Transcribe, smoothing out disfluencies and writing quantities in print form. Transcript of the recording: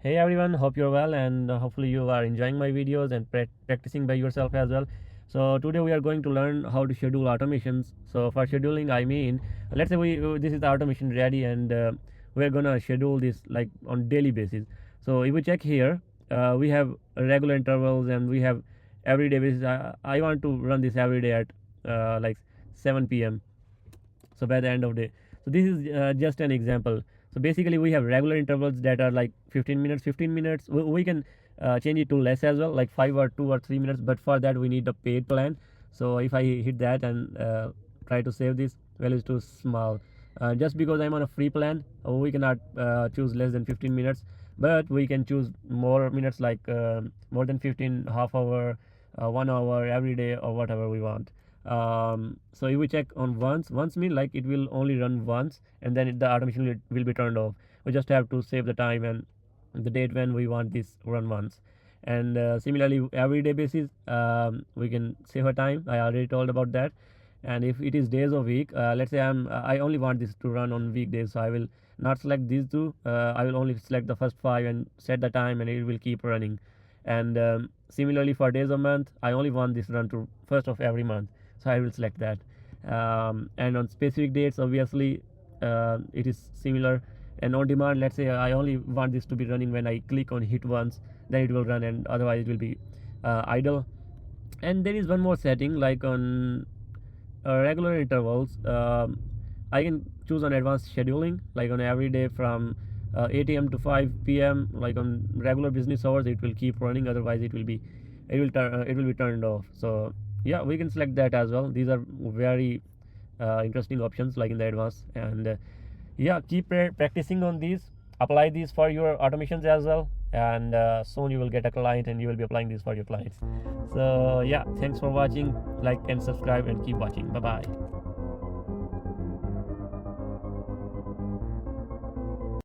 Hey everyone, hope you're well and hopefully you are enjoying my videos and practicing by yourself as well. So today we are going to learn how to schedule automations. So for scheduling, I mean, let's say this is the automation ready and we're gonna schedule this like on daily basis. So if we check here, we have regular intervals and we have everyday basis. I want to run this every day at like 7 p.m. So by the end of the day, so this is just an example. So basically we have regular intervals that are like 15 minutes 15 minutes. We can change it to less as well, like 5 or 2 or 3 minutes, but for that we need a paid plan. So if I hit that and try to save this, value is too small. Just because I'm on a free plan, we cannot choose less than 15 minutes, but we can choose more minutes, like more than 15, half hour, 1 hour every day, or whatever we want. So if we check on once mean like it will only run once and then the automation will be turned off. We just have to save the time and the date when we want this run once. And similarly everyday basis, we can save our time. I already told about that. And if it is days of week, let's say I only want this to run on weekdays, so I will not select these two. I will only select the first 5 and set the time, and it will keep running. And similarly for days of month, I only want this run to first of every month, so I will select that. And on specific dates, obviously it is similar. And on demand, let's say I only want this to be running when I click on hit once, then it will run, and otherwise it will be idle. And there is one more setting, like on regular intervals. I can choose on advanced scheduling, like on every day from 8 a.m. to 5 p.m. Like on regular business hours, it will keep running, otherwise it will be turned off. So yeah, we can select that as well. These are very interesting options, like in the advanced. And yeah, keep practicing on these, apply these for your automations as well, and soon you will get a client and you will be applying these for your clients. So yeah, thanks for watching. Like and subscribe and keep watching. Bye bye.